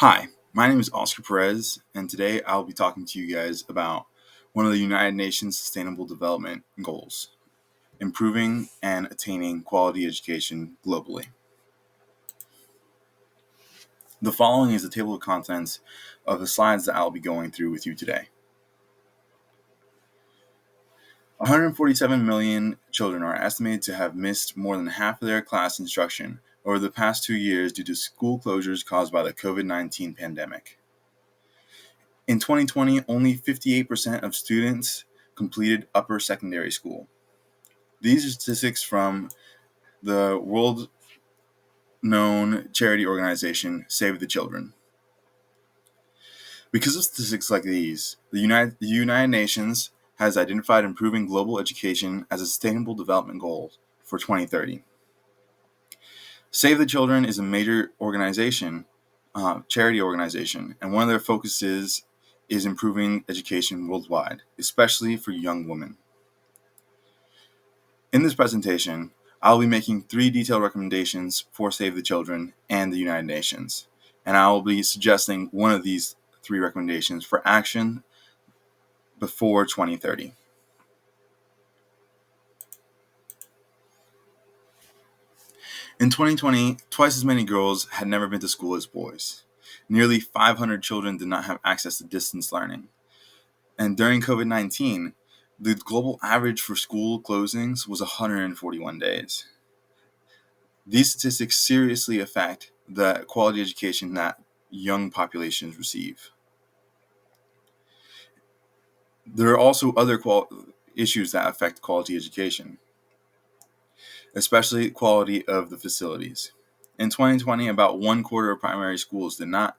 Hi, my name is Oscar Perez, and today I'll be talking to you guys about one of the United Nations Sustainable Development Goals, improving and attaining quality education globally. The following is a table of contents of the slides that I'll be going through with you today. 147 million children are estimated to have missed more than half of their class instruction over the past 2 years due to school closures caused by the COVID-19 pandemic. In 2020, only 58% of students completed upper secondary school. These are statistics from the world-known charity organization Save the Children. Because of statistics like these, the United Nations has identified improving global education as a sustainable development goal for 2030. Save the Children is a major organization, charity organization, and one of their focuses is improving education worldwide, especially for young women. In this presentation, I'll be making 3 detailed recommendations for Save the Children and the United Nations, and I will be suggesting one of these 3 recommendations for action before 2030. In 2020, twice as many girls had never been to school as boys. Nearly 500 children did not have access to distance learning. And during COVID-19, the global average for school closings was 141 days. These statistics seriously affect the quality education that young populations receive. There are also other issues that affect quality education, especially quality of the facilities. In 2020, about 1/4 of primary schools did not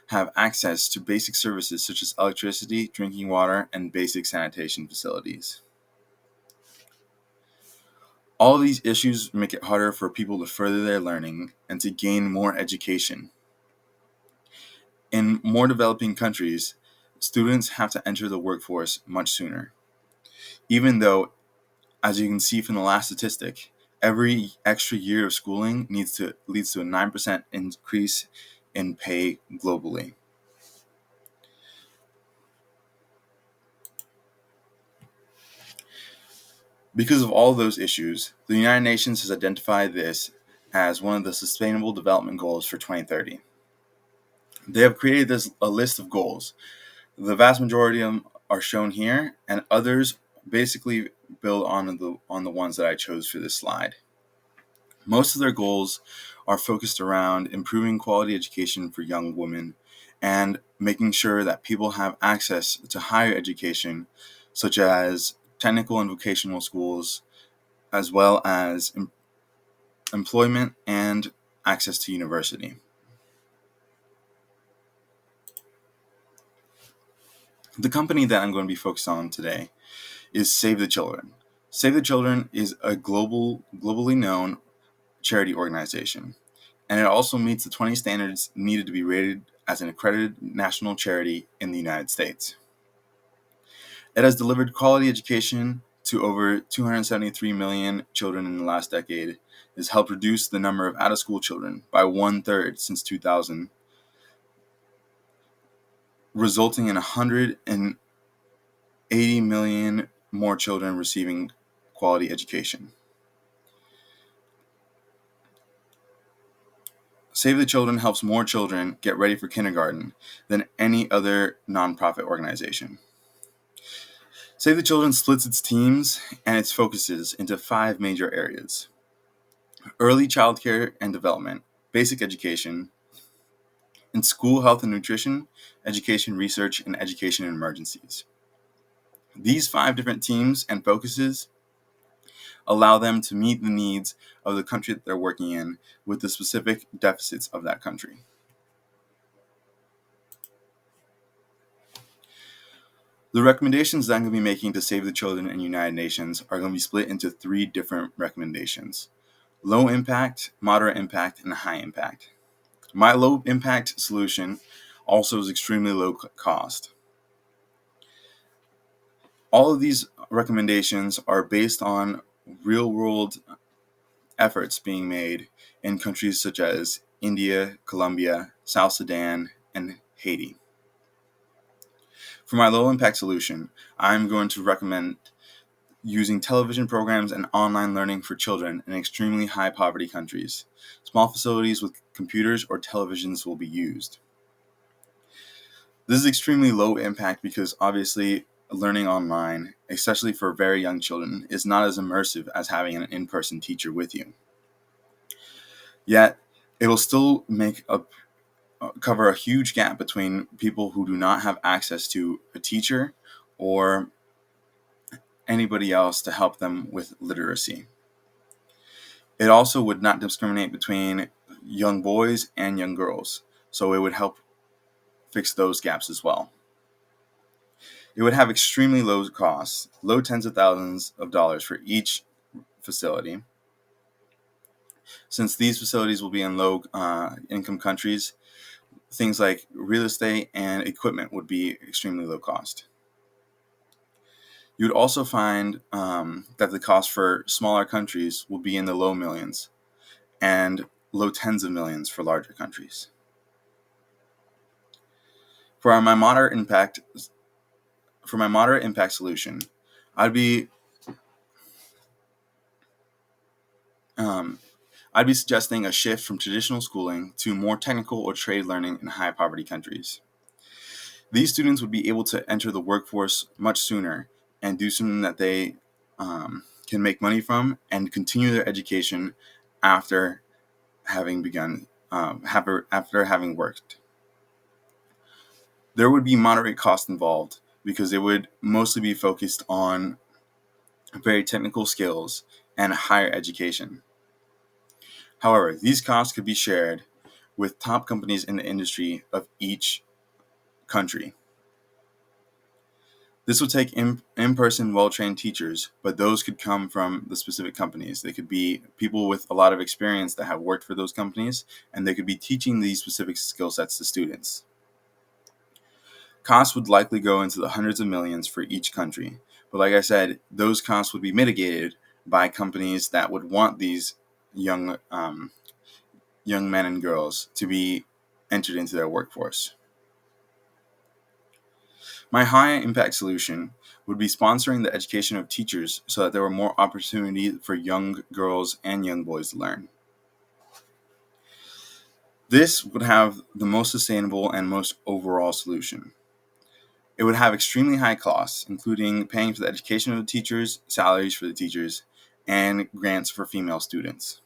have access to basic services such as electricity, drinking water, and basic sanitation facilities. All of these issues make it harder for people to further their learning and to gain more education. In more developing countries, students have to enter the workforce much sooner. Even though, as you can see from the last statistic, every extra year of schooling leads to a 9% increase in pay globally. Because of all those issues, the United Nations has identified this as one of the Sustainable Development Goals for 2030. They have created a list of goals. The vast majority of them are shown here, and others basically build on the ones that I chose for this slide. Most of their goals are focused around improving quality education for young women and making sure that people have access to higher education, such as technical and vocational schools, as well as employment and access to university. The company that I'm going to be focused on today is Save the Children. Save the Children is a globally known charity organization, and it also meets the 20 standards needed to be rated as an accredited national charity in the United States. It has delivered quality education to over 273 million children in the last decade. It has helped reduce the number of out-of-school children by 1/3 since 2000, resulting in 180 million more children receiving quality education. Save the Children helps more children get ready for kindergarten than any other nonprofit organization. Save the Children splits its teams and its focuses into 5 major areas: early childcare and development, basic education, and school health and nutrition, education research, and education in emergencies. These 5 different teams and focuses allow them to meet the needs of the country that they're working in with the specific deficits of that country. The recommendations that I'm going to be making to Save the Children and United Nations are going to be split into 3 different recommendations: low impact, moderate impact, and high impact. My low impact solution also is extremely low cost. All of these recommendations are based on real world efforts being made in countries such as India, Colombia, South Sudan, and Haiti. For my low impact solution, I'm going to recommend using television programs and online learning for children in extremely high poverty countries. Small facilities with computers or televisions will be used. This is extremely low impact because obviously learning online, especially for very young children, is not as immersive as having an in-person teacher with you. Yet, it will still cover a huge gap between people who do not have access to a teacher or anybody else to help them with literacy. It also would not discriminate between young boys and young girls, so it would help fix those gaps as well. It would have extremely low costs, low tens of thousands of dollars for each facility. Since these facilities will be in low income countries, things like real estate and equipment would be extremely low cost. You would also find that the cost for smaller countries will be in the low millions and low tens of millions for larger countries. For my moderate impact solution, I'd be um, I'd be suggesting a shift from traditional schooling to more technical or trade learning in high poverty countries. These students would be able to enter the workforce much sooner and do something that they can make money from and continue their education after having begun after having worked. There would be moderate cost involved because it would mostly be focused on very technical skills and higher education. However, these costs could be shared with top companies in the industry of each country. This would take in-person well-trained teachers, but those could come from the specific companies. They could be people with a lot of experience that have worked for those companies, and they could be teaching these specific skill sets to students. Costs would likely go into the hundreds of millions for each country, but like I said, those costs would be mitigated by companies that would want these young men and girls to be entered into their workforce. My high impact solution would be sponsoring the education of teachers so that there were more opportunity for young girls and young boys to learn. This would have the most sustainable and most overall solution. It would have extremely high costs, including paying for the education of the teachers, salaries for the teachers, and grants for female students.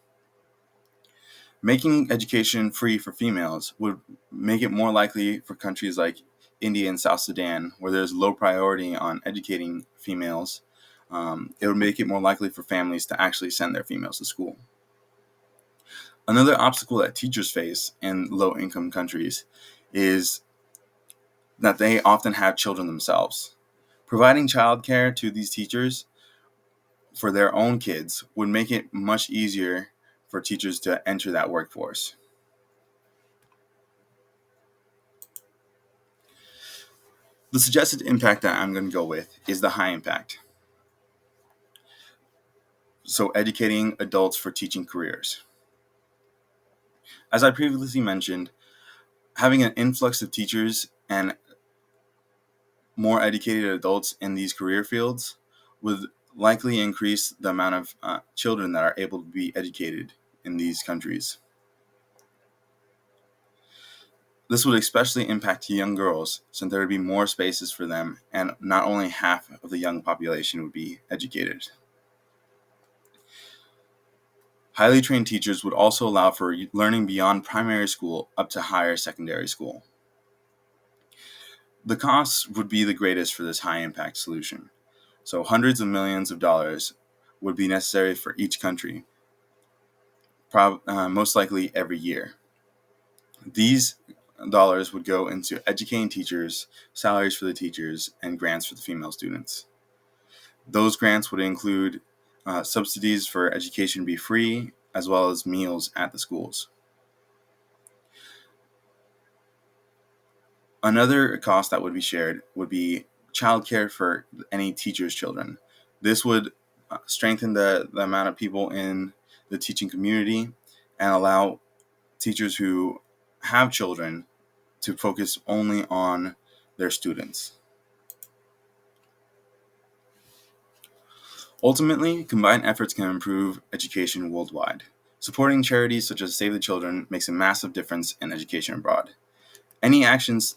Making education free for females would make it more likely for countries like India and South Sudan, where there's low priority on educating females. It would make it more likely for families to actually send their females to school. Another obstacle that teachers face in low-income countries is that they often have children themselves. Providing childcare to these teachers for their own kids would make it much easier for teachers to enter that workforce. The suggested impact that I'm going to go with is the high impact. So, educating adults for teaching careers. As I previously mentioned, having an influx of teachers and more educated adults in these career fields would likely increase the amount of children that are able to be educated in these countries. This would especially impact young girls, since there would be more spaces for them, and not only half of the young population would be educated. Highly trained teachers would also allow for learning beyond primary school up to higher secondary school. The costs would be the greatest for this high impact solution. So hundreds of millions of dollars would be necessary for each country, most likely every year. These dollars would go into educating teachers, salaries for the teachers, and grants for the female students. Those grants would include subsidies for education to be free, as well as meals at the schools. Another cost that would be shared would be childcare for any teacher's children. This would strengthen the amount of people in the teaching community and allow teachers who have children to focus only on their students. Ultimately, combined efforts can improve education worldwide. Supporting charities such as Save the Children makes a massive difference in education abroad. Any actions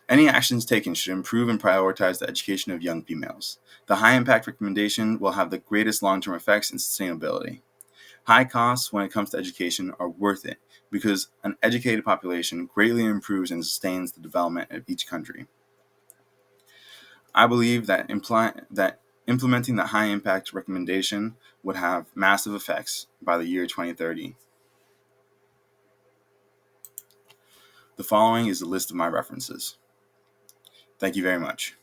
Any actions taken should improve and prioritize the education of young females. The high impact recommendation will have the greatest long-term effects and sustainability. High costs when it comes to education are worth it because an educated population greatly improves and sustains the development of each country. I believe that implementing the high impact recommendation would have massive effects by the year 2030. The following is a list of my references. Thank you very much.